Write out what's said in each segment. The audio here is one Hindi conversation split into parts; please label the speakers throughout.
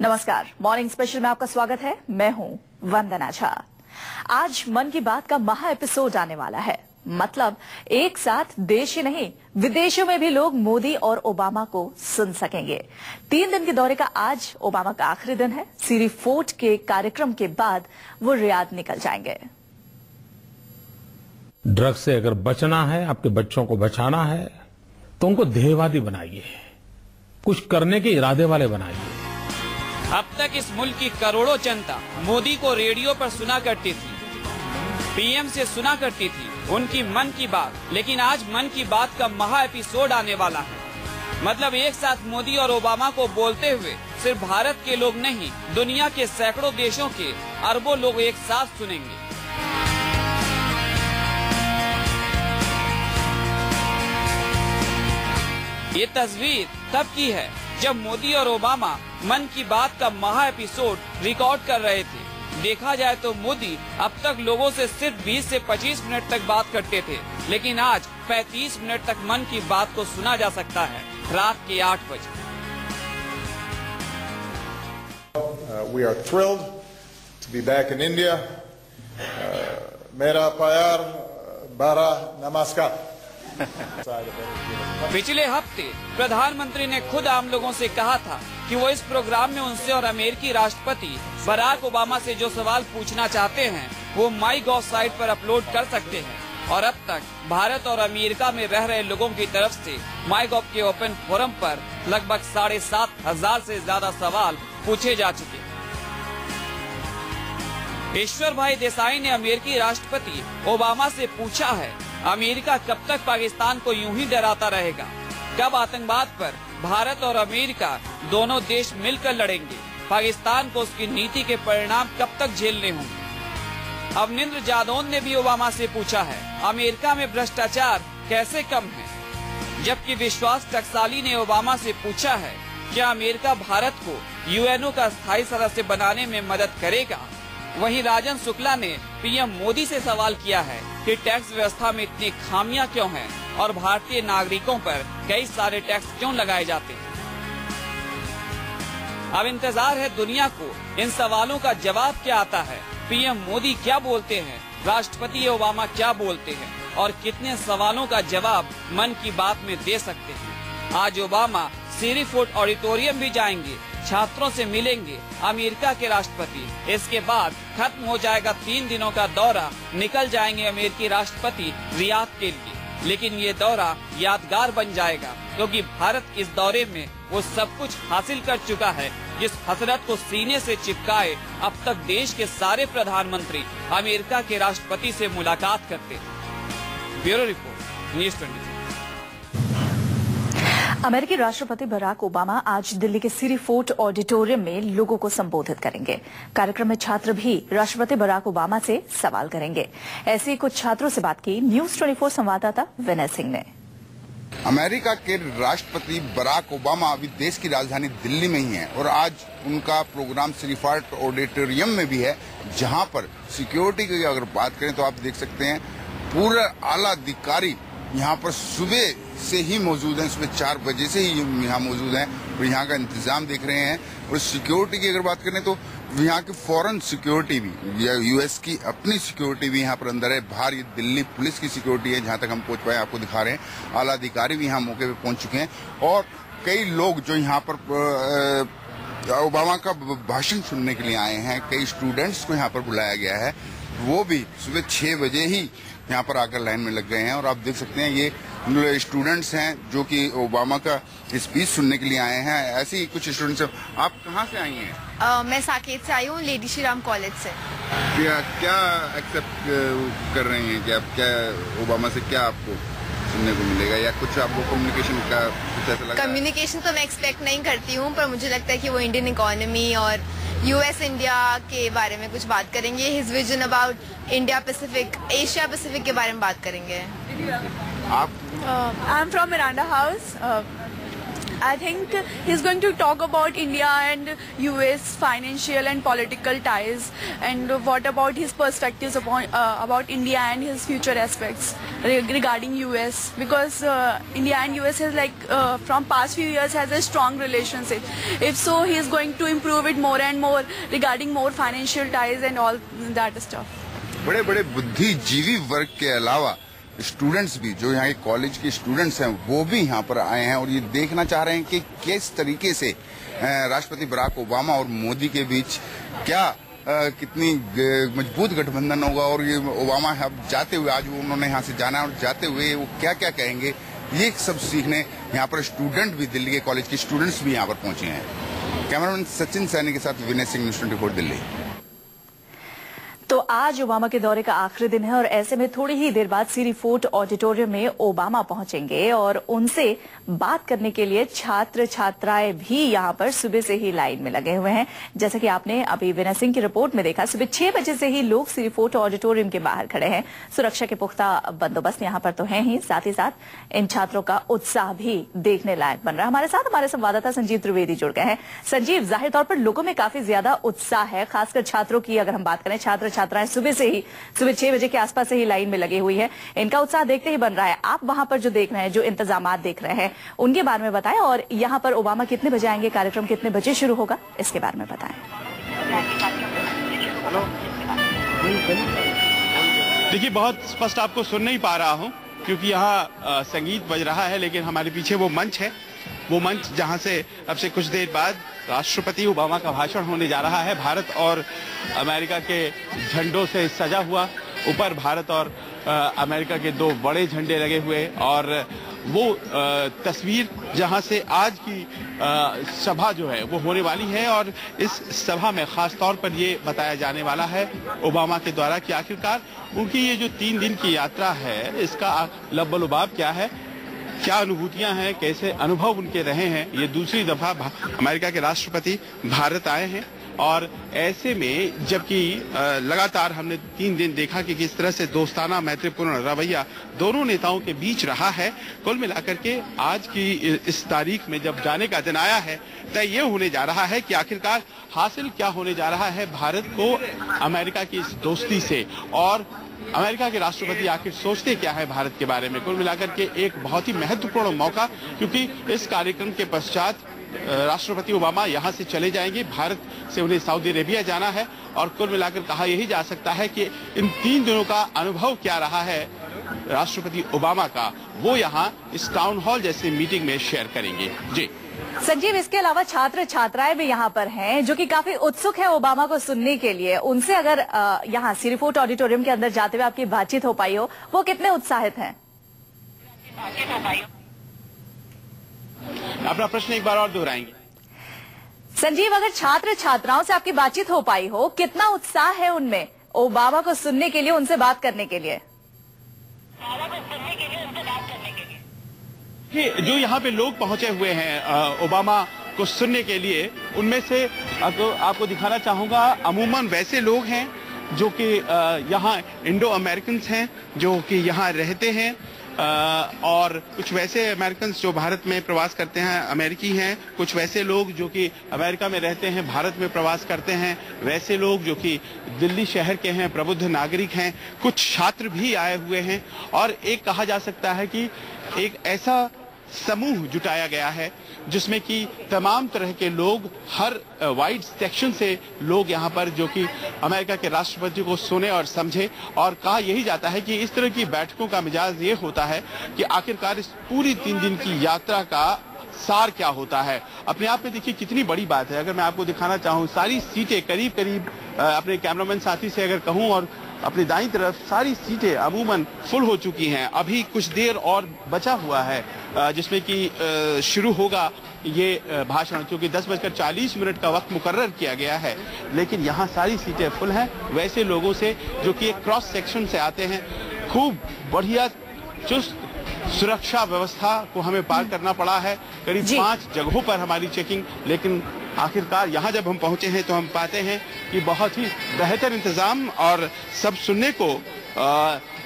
Speaker 1: नमस्कार, मॉर्निंग स्पेशल में आपका स्वागत है। मैं हूं वंदना झा। आज मन की बात का महा एपिसोड आने वाला है। मतलब एक साथ देश ही नहीं, विदेशों में भी लोग मोदी और ओबामा को सुन सकेंगे। 3 दिन के दौरे का आज ओबामा का आखिरी दिन है। सीरी फोर्ट के कार्यक्रम के बाद वो रियाद निकल जाएंगे।
Speaker 2: ड्रग्स से अगर बचना है, आपके बच्चों को बचाना है, तो उनको ध्येयवादी बनाइए, कुछ करने के इरादे वाले बनाइए।
Speaker 3: अब तक इस मुल्क की करोड़ों जनता मोदी को रेडियो पर सुना करती थी, पीएम से सुना करती थी उनकी मन की बात। लेकिन आज मन की बात का महा एपिसोड आने वाला है। मतलब एक साथ मोदी और ओबामा को बोलते हुए सिर्फ भारत के लोग नहीं, दुनिया के सैकड़ों देशों के अरबों लोग एक साथ सुनेंगे। ये तस्वीर तब की है जब मोदी और ओबामा मन की बात का महा एपिसोड रिकॉर्ड कर रहे थे। देखा जाए तो मोदी अब तक लोगों से सिर्फ 20 से 25 मिनट तक बात करते थे, लेकिन आज 35 मिनट तक मन की बात को सुना जा सकता है रात के 8 बजे।
Speaker 4: We are thrilled to be back in India. मेरा प्यार बारा नमस्कार।
Speaker 3: पिछले हफ्ते प्रधानमंत्री ने खुद आम लोगों से कहा था कि वो इस प्रोग्राम में उनसे और अमेरिकी राष्ट्रपति बराक ओबामा से जो सवाल पूछना चाहते हैं वो माई गॉव साइट पर अपलोड कर सकते हैं। और अब तक भारत और अमेरिका में रह रहे लोगों की तरफ से माई गॉव के ओपन फोरम पर लगभग 7,500 से ज्यादा सवाल पूछे जा चुके हैं। ईश्वर भाई देसाई ने अमेरिकी राष्ट्रपति ओबामा से पूछा है, अमेरिका कब तक पाकिस्तान को यूं ही डराता रहेगा? कब आतंकवाद पर भारत और अमेरिका दोनों देश मिलकर लड़ेंगे? पाकिस्तान को उसकी नीति के परिणाम कब तक झेलने होंगे? अवनिंद्र जादौन ने भी ओबामा से पूछा है, अमेरिका में भ्रष्टाचार कैसे कम है? जबकि विश्वास टकसाली ने ओबामा से पूछा है, क्या अमेरिका भारत को यूएनओ का स्थायी सदस्य बनाने में मदद करेगा? वहीं राजन शुक्ला ने पीएम मोदी से सवाल किया है कि टैक्स व्यवस्था में इतनी खामियां क्यों हैं और भारतीय नागरिकों पर कई सारे टैक्स क्यों लगाए जाते हैं। अब इंतजार है दुनिया को इन सवालों का जवाब क्या आता है। पीएम मोदी क्या बोलते हैं, राष्ट्रपति ओबामा क्या बोलते हैं और कितने सवालों का जवाब मन की बात में दे सकते हैं। आज ओबामा सीरी फोर्ट ऑडिटोरियम भी जाएंगे, छात्रों से मिलेंगे, अमेरिका के राष्ट्रपति। इसके बाद खत्म हो जाएगा 3 दिनों का दौरा, निकल जाएंगे अमेरिकी राष्ट्रपति रियाद के लिए। लेकिन ये दौरा यादगार बन जाएगा क्योंकि भारत इस दौरे में वो सब कुछ हासिल कर चुका है जिस हसरत को सीने से चिपकाए अब तक देश के सारे प्रधानमंत्री अमेरिका के राष्ट्रपति से मुलाकात करते हैं। Bureau report, news 24।
Speaker 1: अमेरिकी राष्ट्रपति बराक ओबामा आज दिल्ली के सीरी फोर्ट ऑडिटोरियम में लोगों को संबोधित करेंगे। कार्यक्रम में छात्र भी राष्ट्रपति बराक ओबामा से सवाल करेंगे। ऐसे ही कुछ छात्रों से बात की न्यूज़ 24 संवाददाता विनय सिंह ने।
Speaker 5: अमेरिका के राष्ट्रपति बराक ओबामा अभी देश की राजधानी दिल्ली में ही है और आज उनका प्रोग्राम सीरी फोर्ट ऑडिटोरियम में भी है, जहां पर सिक्योरिटी की अगर बात करें तो आप देख सकते हैं पूरा आला अधिकारी यहाँ पर सुबह से ही मौजूद हैं। सुबह 4 बजे से ही यहाँ मौजूद हैं और यहाँ का इंतजाम देख रहे हैं। और सिक्योरिटी की अगर बात करें तो यहाँ की फॉरेन सिक्योरिटी भी या यूएस की अपनी सिक्योरिटी भी यहाँ पर अंदर है। बाहर ये दिल्ली पुलिस की सिक्योरिटी है, जहाँ तक हम पहुँच पाए आपको दिखा रहे हैं। आला अधिकारी भी यहाँ मौके पे पहुँच चुके हैं और कई लोग जो यहाँ पर ओबामा का भाषण सुनने के लिए आए हैं, कई स्टूडेंट्स को यहाँ पर बुलाया गया है, वो भी सुबह 6 बजे ही यहाँ पर आकर लाइन में लग गए हैं। और आप देख सकते हैं ये स्टूडेंट्स हैं जो कि ओबामा का स्पीच सुनने के लिए आए हैं। ऐसे ही कुछ स्टूडेंट्स। आप कहाँ से आई हैं?
Speaker 6: मैं साकेत से आई हूँ, लेडी श्री राम कॉलेज से।
Speaker 5: क्या एक्सेप्ट कर रहे हैं कि आप क्या ओबामा से क्या आपको सुनने को मिलेगा या कुछ आपको कम्युनिकेशन का कुछ ऐसा लगा?
Speaker 6: कम्युनिकेशन तो मैं एक्सपेक्ट नहीं करती हूँ, पर मुझे लगता है कि वो इंडियन इकोनॉमी और यूएस इंडिया के बारे में कुछ बात करेंगे। His vision about India Pacific, Asia Pacific के बारे में बात करेंगे।
Speaker 5: आप?
Speaker 7: I am from Miranda house. I think he's going to talk about India and US financial and political ties, and what about his perspectives about India and his future aspects regarding US, because India and US has from past few years has a strong relationship. If so, he is going to improve it more and more regarding more financial ties and all that stuff.
Speaker 5: बड़े बड़े बुद्धिजीवी वर्ग के अलावा स्टूडेंट्स भी, जो यहाँ के कॉलेज के स्टूडेंट्स हैं, वो भी यहाँ पर आए हैं और ये देखना चाह रहे हैं कि किस तरीके से राष्ट्रपति बराक ओबामा और मोदी के बीच क्या कितनी मजबूत गठबंधन होगा। और ये ओबामा अब जाते हुए, आज वो उन्होंने यहाँ से जाना है और जाते हुए वो क्या क्या कहेंगे, ये सब सीखने यहाँ पर स्टूडेंट भी, दिल्ली के कॉलेज के स्टूडेंट्स भी यहाँ पर पहुंचे हैं। कैमरामैन सचिन सैनी के साथ विनय सिंह, न्यूज़ 24 दिल्ली।
Speaker 1: तो आज ओबामा के दौरे का आखिरी दिन है और ऐसे में थोड़ी ही देर बाद सीरी फोर्ट ऑडिटोरियम में ओबामा पहुंचेंगे और उनसे बात करने के लिए छात्र छात्राएं भी यहां पर सुबह से ही लाइन में लगे हुए हैं। जैसा कि आपने अभी विनय सिंह की रिपोर्ट में देखा, सुबह 6 बजे से ही लोग सीरी फोर्ट ऑडिटोरियम के बाहर खड़े हैं। सुरक्षा के पुख्ता बंदोबस्त यहां पर तो है ही, साथ ही साथ इन छात्रों का उत्साह भी देखने लायक बन रहा है। हमारे साथ हमारे संवाददाता संजीव त्रिवेदी जुड़ गए हैं। संजीव, जाहिर तौर पर लोगों में काफी ज्यादा उत्साह है, खासकर छात्रों की अगर हम बात करें, छात्र छात्राएं सुबह 6 बजे के आसपास से ही लाइन में लगी हुई है। इनका उत्साह देखते ही बन रहा है। आप वहां पर जो देख रहे हैं, जो इंतजामात देख रहे हैं, उनके बारे में बताएं और यहां पर ओबामा कितने बजे आएंगे, कार्यक्रम कितने बजे शुरू होगा, इसके बारे में बताएं।
Speaker 8: देखिए, बहुत स्पष्ट आपको सुन नहीं पा रहा हूं क्योंकि यहाँ संगीत बज रहा है, लेकिन हमारे पीछे वो मंच है, वो मंच जहां से अब से कुछ देर बाद राष्ट्रपति ओबामा का भाषण होने जा रहा है। भारत और अमेरिका के झंडों से सजा हुआ, ऊपर भारत और अमेरिका के 2 बड़े झंडे लगे हुए, और वो तस्वीर जहां से आज की सभा जो है वो होने वाली है। और इस सभा में खास तौर पर ये बताया जाने वाला है ओबामा के द्वारा कि आखिरकार उनकी ये जो 3 दिन की यात्रा है, इसका लब्बलुबाब क्या है, क्या अनुभूतियां हैं, कैसे अनुभव उनके रहे हैं। ये दूसरी दफा अमेरिका के राष्ट्रपति भारत आए हैं और ऐसे में जबकि लगातार हमने 3 दिन देखा कि किस तरह से दोस्ताना मैत्रीपूर्ण रवैया दोनों नेताओं के बीच रहा है, कुल मिलाकर के आज की इस तारीख में जब जाने का दिन आया है, तय ये होने जा रहा है कि आखिरकार हासिल क्या होने जा रहा है भारत को अमेरिका की इस दोस्ती से, और अमेरिका के राष्ट्रपति आखिर सोचते क्या है भारत के बारे में। कुल मिलाकर के एक बहुत ही महत्वपूर्ण मौका, क्योंकि इस कार्यक्रम के पश्चात राष्ट्रपति ओबामा यहां से चले जाएंगे, भारत से उन्हें सऊदी अरेबिया जाना है, और कुल मिलाकर कहा यही जा सकता है कि इन 3 दिनों का अनुभव क्या रहा है राष्ट्रपति ओबामा का, वो यहां इस टाउन हॉल जैसे मीटिंग में शेयर करेंगे। जी
Speaker 1: संजीव, इसके अलावा छात्र छात्राएं भी यहाँ पर हैं जो कि काफी उत्सुक है ओबामा को सुनने के लिए। उनसे अगर यहाँ सीरी फोर्ट ऑडिटोरियम के अंदर जाते हुए आपकी बातचीत हो पाई हो, वो कितने उत्साहित हैं?
Speaker 8: अपना प्रश्न एक बार और दोहराएंगे।
Speaker 1: संजीव, अगर छात्र छात्राओं से आपकी बातचीत हो पाई हो, कितना उत्साह है उनमें ओबामा को सुनने के लिए, उनसे बात करने के लिए?
Speaker 8: जो यहाँ पे लोग पहुंचे हुए हैं ओबामा को सुनने के लिए, उनमें से आपको दिखाना चाहूंगा, अमूमन वैसे लोग हैं जो कि यहाँ इंडो अमेरिकन हैं जो कि यहाँ रहते हैं, और कुछ वैसे अमेरिकन जो भारत में प्रवास करते हैं, अमेरिकी हैं, कुछ वैसे लोग जो कि अमेरिका में रहते हैं, भारत में प्रवास करते हैं, वैसे लोग जो कि दिल्ली शहर के हैं, प्रबुद्ध नागरिक हैं, कुछ छात्र भी आए हुए हैं, और एक कहा जा सकता है कि एक ऐसा समूह जुटाया गया है जिसमें कि तमाम तरह के लोग, हर वाइड सेक्शन से लोग यहाँ पर जो कि अमेरिका के राष्ट्रपति को सुने और समझे। और कहा यही जाता है कि इस तरह की बैठकों का मिजाज ये होता है कि आखिरकार इस पूरी 3 दिन की यात्रा का सार क्या होता है। अपने आप में देखिए कितनी बड़ी बात है। अगर मैं आपको दिखाना चाहूँ, सारी सीटें करीब करीब, अपने कैमरामैन साथी से अगर कहूँ, और अपनी दाईं तरफ सारी सीटें अमूमन फुल हो चुकी हैं। अभी कुछ देर और बचा हुआ है जिसमें कि शुरू होगा ये भाषण, क्योंकि 10:40 का वक्त मुकर्रर किया गया है, लेकिन यहाँ सारी सीटें फुल हैं वैसे लोगों से जो कि एक क्रॉस सेक्शन से आते हैं। खूब बढ़िया चुस्त सुरक्षा व्यवस्था को हमें पार करना पड़ा है, करीब 5 जगहों पर हमारी चेकिंग, लेकिन आखिरकार यहाँ जब हम पहुंचे हैं तो हम पाते हैं कि बहुत ही बेहतर इंतजाम और सब सुनने को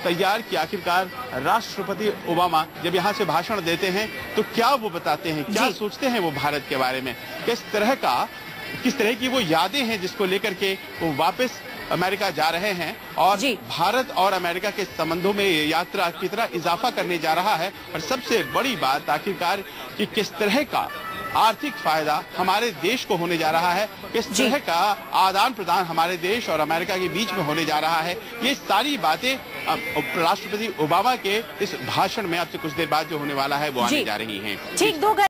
Speaker 8: तैयार कि आखिरकार राष्ट्रपति ओबामा जब यहाँ से भाषण देते हैं तो क्या वो बताते हैं, क्या सोचते हैं वो भारत के बारे में, किस तरह की वो यादें हैं जिसको लेकर के वो वापस अमेरिका जा रहे हैं, और भारत और अमेरिका के संबंधों में ये यात्रा कितना इजाफा करने जा रहा है, और सबसे बड़ी बात आखिरकार कि किस तरह का आर्थिक फायदा हमारे देश को होने जा रहा है, किस तरह का आदान प्रदान हमारे देश और अमेरिका के बीच में होने जा रहा है। ये सारी बातें राष्ट्रपति ओबामा के इस भाषण में अब से कुछ देर बाद जो होने वाला है वो आने जा रही हैं।
Speaker 1: ठीक 2